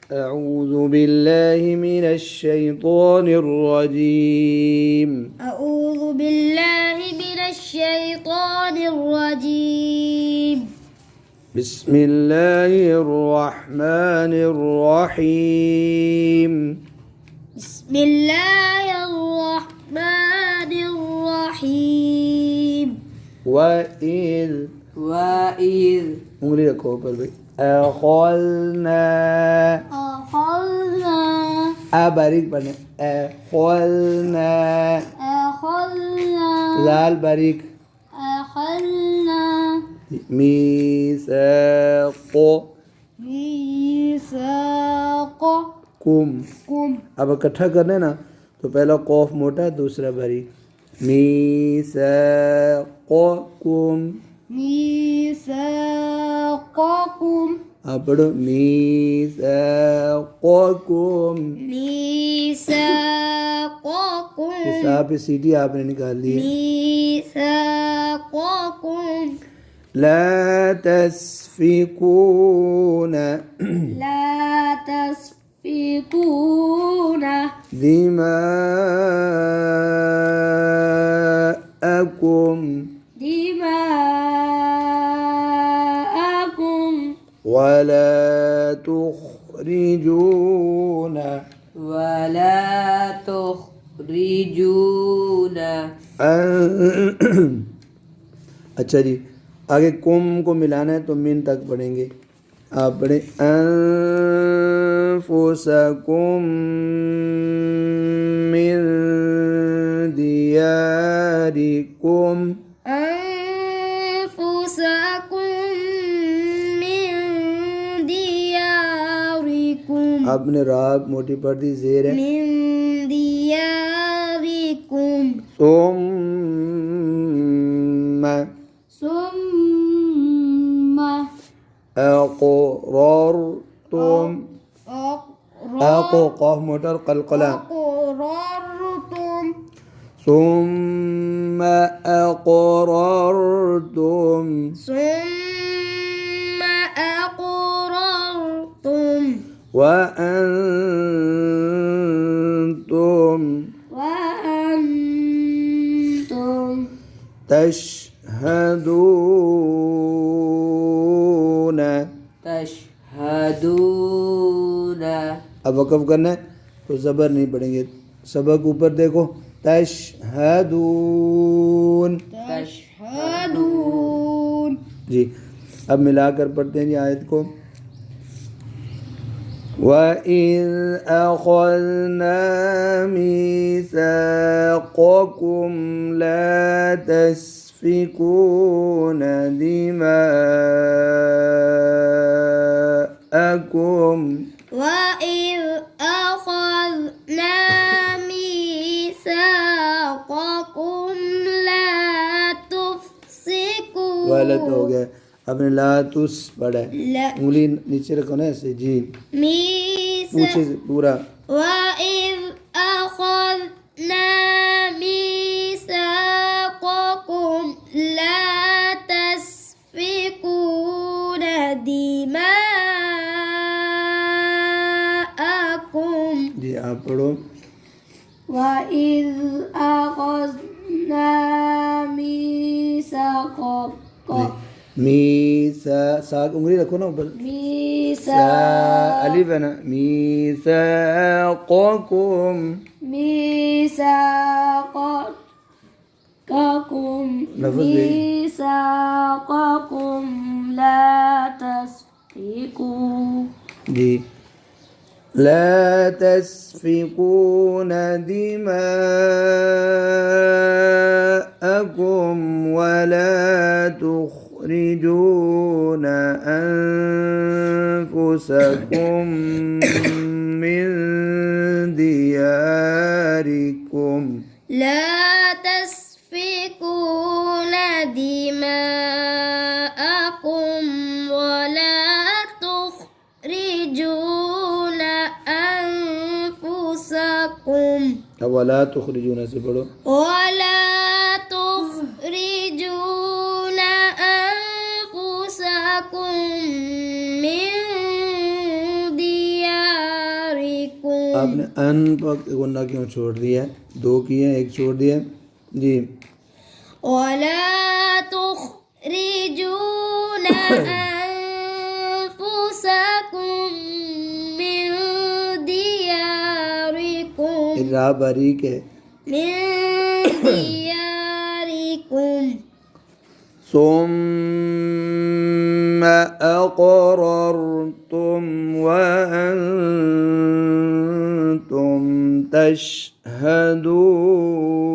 أعوذ بالله من الشيطان الرجيم. أعوذ بالله من الشيطان الرجيم. بسم الله الرحمن الرحيم. بسم الله الرحمن الرحيم. وإذ उंगली रखो ऊपर भाई. أخذنا أخذنا बारीक बने. أخذنا लाल बारीक. أخذنا मीसाक़कुम. अब इकट्ठा करने ना तो पहला कौफ मोटा दूसरा बारीक. मीसाक़कुम. ميثاقكم आप पढ़ो मीसाक़कुम. ميثاقكم इस पे सीटी आपने निकाल दी है. ميثاقكم لا تسفكون لا تسفكون دماءكم دماءكم ولا تخرجون अच्छा जी, आगे कुम को मिलाना है तो मिन तक पढ़ेंगे. आप पढ़े अनफुसकुम मिन दियारिकुम. أنفسكم من دياركم आपने राब मोटी पढ़ दी, जेर है. من دياركم ثم أقررتم. أقو قاف موتر قلقلة. أقررتم ثم أقررتم ثم أقررتم وأنتم وأنتم تشهدون. अब वक़फ़ करना है तो ज़बर नहीं पढ़ेंगे. सबक ऊपर देखो. तशहदून. تشهدون जी, अब मिलाकर पढ़ते हैं जी आयत को. وَإِذْ أَخَذْنَا مِيثَاقَكُمْ لَا تَسْفِكُونَ دِمَاءَكُمْ وإذ أخذنا ميثاقكم لا تفسكون. गलत हो गया. आपने ला तुस पढ़ा है. لا उंगली नीचे रखो ना ऐसे. जी, पूछे से पूरा. وإذ أخذنا ميثاقكم لا تسفكون دماءكم. जी, आप पढ़ो. وإذ أخذنا ميثاقكم मीसा साग उंगली रखो ना ऊपर. अलिफ है ना. मीसाक़कुम. ميثاقكم ميثاقكم لا تسفكون जी, لا تسفكون دماءكم ولا تخرجون أنفسكم من دياركم. لا تسفكون دماءكم ولا تخرجون أنفسكم वला तुखरिजून से पढ़ो. ولا تخرجون أنفسكم من دياركم आपने अन पर गुन्ना क्यों छोड़ दिया है? 2 किए, 1 छोड़ दिया जी। ولا تخرجون أنفسكم من دياركم रा बारीक है। من دياركم ثم أقررتم وأنتم تشهدون